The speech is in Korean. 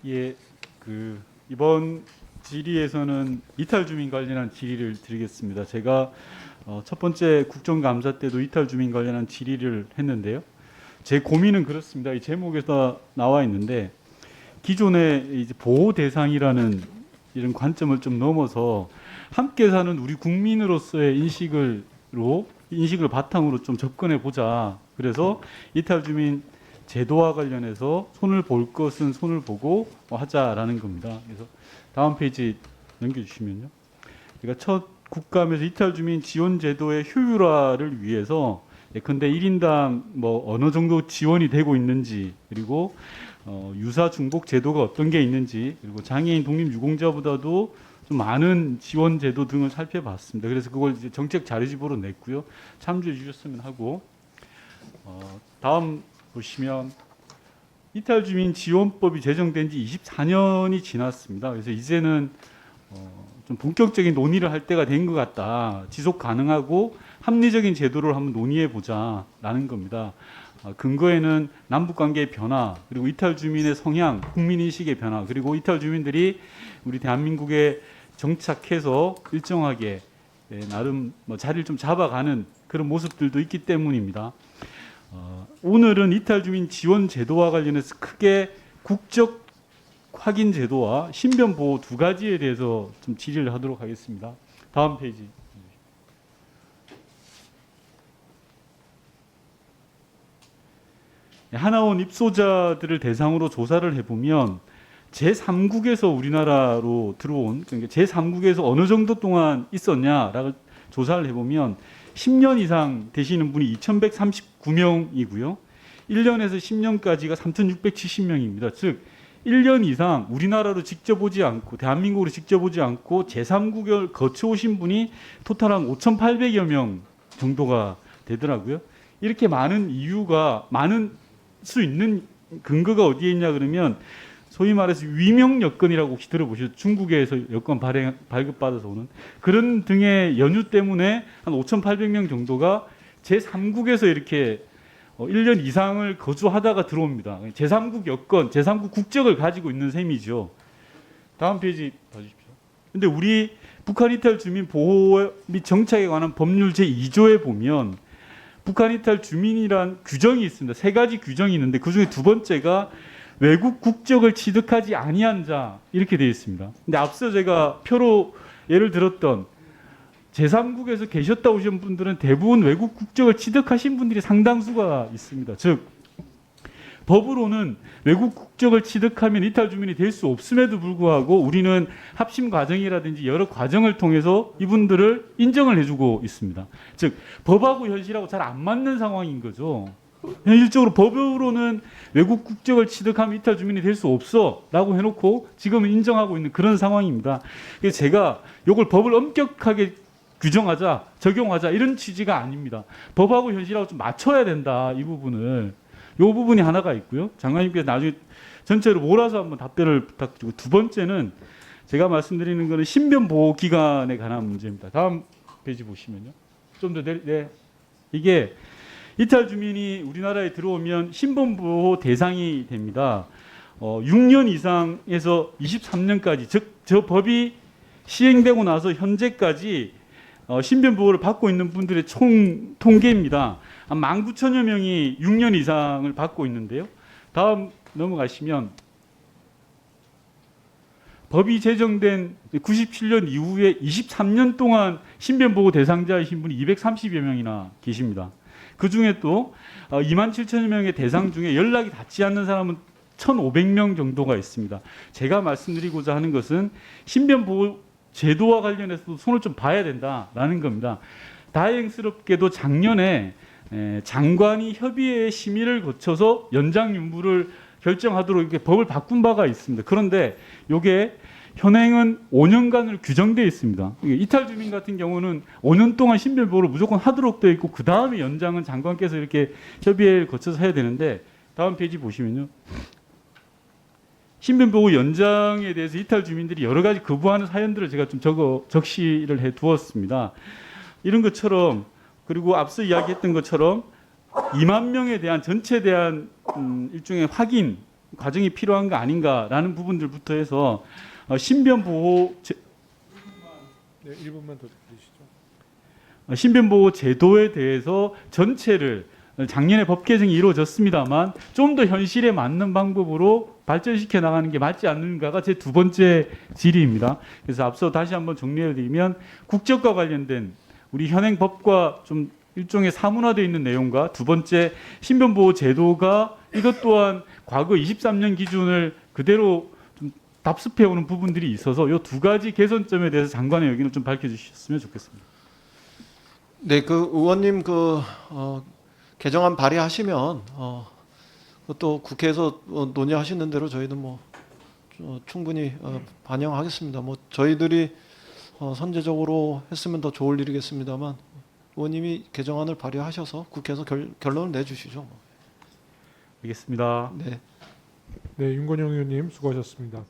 예, 이번 질의에서는 이탈 주민 관련한 질의를 드리겠습니다. 제가 첫 번째 국정감사 때도 이탈 주민 관련한 질의를 했는데요. 제 고민은 그렇습니다. 이 제목에서 나와 있는데 기존의 이제 보호 대상이라는 이런 관점을 좀 넘어서 함께 사는 우리 국민으로서의 인식을 바탕으로 좀 접근해 보자. 그래서 이탈 주민 제도와 관련해서 손을 볼 것은 손을 보고 하자라는 겁니다. 그래서 다음 페이지 넘겨주시면요. 그러니까 첫 국감에서 이탈 주민 지원 제도의 효율화를 위해서 예컨대 1인당 어느 정도 지원이 되고 있는지, 그리고 유사 중복 제도가 어떤 게 있는지, 그리고 장애인 독립 유공자보다도 좀 많은 지원 제도 등을 살펴봤습니다. 그래서 그걸 이제 정책 자료집으로 냈고요. 참조해 주셨으면 하고, 다음 보시면 이탈 주민 지원법이 제정된 지 24년이 지났습니다. 그래서 이제는 좀 본격적인 논의를 할 때가 된 것 같다. 지속 가능하고 합리적인 제도를 한번 논의해 보자라는 겁니다. 근거에는 남북관계의 변화, 그리고 이탈 주민의 성향, 국민인식의 변화, 그리고 이탈 주민들이 우리 대한민국에 정착해서 일정하게 나름 자리를 좀 잡아가는 그런 모습들도 있기 때문입니다. 오늘은 이탈 주민 지원 제도와 관련해서 크게 국적 확인 제도와 신변 보호 두 가지에 대해서 좀 질의를 하도록 하겠습니다. 다음 페이지. 하나원 입소자들을 대상으로 조사를 해보면 제3국에서 우리나라로 들어온, 그러니까 제3국에서 어느 정도 동안 있었냐라고 조사를 해보면 10년 이상 되시는 분이 2,139명이고요. 1년에서 10년까지가 3,670명입니다. 즉 1년 이상 우리나라로 직접 오지 않고, 대한민국으로 직접 오지 않고 제3국을 거쳐오신 분이 토탈한 5,800여 명 정도가 되더라고요. 이렇게 많은 이유가, 많은 수 있는 근거가 어디에 있냐 그러면 소위 말해서 위명 여건이라고 혹시 들어보셨죠? 중국에서 여건 발급받아서 오는 그런 등의 연유 때문에 한 5,800명 정도가 제3국에서 이렇게 1년 이상을 거주하다가 들어옵니다. 제3국 여건, 제3국 국적을 가지고 있는 셈이죠. 다음 페이지 봐주십시오. 근데 우리 북한 이탈 주민 보호 및 정착에 관한 법률 제2조에 보면 북한 이탈 주민이란 규정이 있습니다. 세 가지 규정이 있는데 그중에 두 번째가 외국 국적을 취득하지 아니한 자, 이렇게 되어 있습니다. 근데 앞서 제가 표로 예를 들었던 제3국에서 계셨다 오신 분들은 대부분 외국 국적을 취득하신 분들이 상당수가 있습니다. 즉 법으로는 외국 국적을 취득하면 이탈 주민이 될 수 없음에도 불구하고 우리는 합심 과정이라든지 여러 과정을 통해서 이분들을 인정을 해주고 있습니다. 즉 법하고 현실하고 잘 안 맞는 상황인 거죠. 현실적으로 법으로는 외국 국적을 취득하면 이탈 주민이 될 수 없어라고 해놓고 지금은 인정하고 있는 그런 상황입니다. 그래서 제가 이걸 법을 엄격하게 규정하자, 적용하자 이런 취지가 아닙니다. 법하고 현실하고 좀 맞춰야 된다, 이 부분을. 이 부분이 하나가 있고요. 장관님께서 나중에 전체로 몰아서 한번 답변을 부탁드리고, 두 번째는 제가 말씀드리는 것은 신변 보호 기간에 관한 문제입니다. 다음 페이지 보시면요. 좀 더 이게 이탈 주민이 우리나라에 들어오면 신변보호 대상이 됩니다. 6년 이상에서 23년까지, 즉 저 법이 시행되고 나서 현재까지 신변보호를 받고 있는 분들의 총 통계입니다. 한 19,000여 명이 6년 이상을 받고 있는데요. 다음 넘어가시면 법이 제정된 97년 이후에 23년 동안 신변보호 대상자이신 분이 230여 명이나 계십니다. 그중에 또 27,000여 명의 대상 중에 연락이 닿지 않는 사람은 1,500명 정도가 있습니다. 제가 말씀드리고자 하는 것은 신변보호 제도와 관련해서도 손을 좀 봐야 된다라는 겁니다. 다행스럽게도 작년에 장관이 협의회 심의를 거쳐서 연장 윤부를 결정하도록 이렇게 법을 바꾼 바가 있습니다. 그런데 이게 현행은 5년간으로 규정되어 있습니다. 이탈 주민 같은 경우는 5년 동안 신변보호를 무조건 하도록 되어 있고 그 다음에 연장은 장관께서 이렇게 협의회를 거쳐서 해야 되는데, 다음 페이지 보시면요. 신변보호 연장에 대해서 이탈 주민들이 여러 가지 거부하는 사연들을 제가 좀 적시를 해 두었습니다. 이런 것처럼, 그리고 앞서 이야기했던 것처럼 2만 명에 대한 전체에 대한 일종의 확인, 과정이 필요한 거 아닌가라는 부분들부터 해서 신변 보호 네, 1분만 더 드리시죠. 신변 보호 제도에 대해서 전체를 작년에 법 개정이 이루어졌습니다만 좀 더 현실에 맞는 방법으로 발전시켜 나가는 게 맞지 않는가가 제 두 번째 질의입니다. 그래서 앞서 다시 한번 정리해 드리면 국적과 관련된 우리 현행 법과 좀 일종의 사문화되어 있는 내용과 두 번째 신변 보호 제도가 이것 또한 과거 23년 기준을 그대로 좀 답습해 오는 부분들이 있어서 이 두 가지 개선점에 대해서 장관의 의견을 좀 밝혀 주셨으면 좋겠습니다. 네, 그 의원님 개정안 발의하시면 또 국회에서 논의하시는 대로 저희도 뭐 충분히 반영하겠습니다. 뭐 저희들이 선제적으로 했으면 더 좋을 일이겠습니다만 의원님이 개정안을 발의하셔서 국회에서 결론을 내주시죠. 알겠습니다. 네. 네, 윤건영 의원님 수고하셨습니다.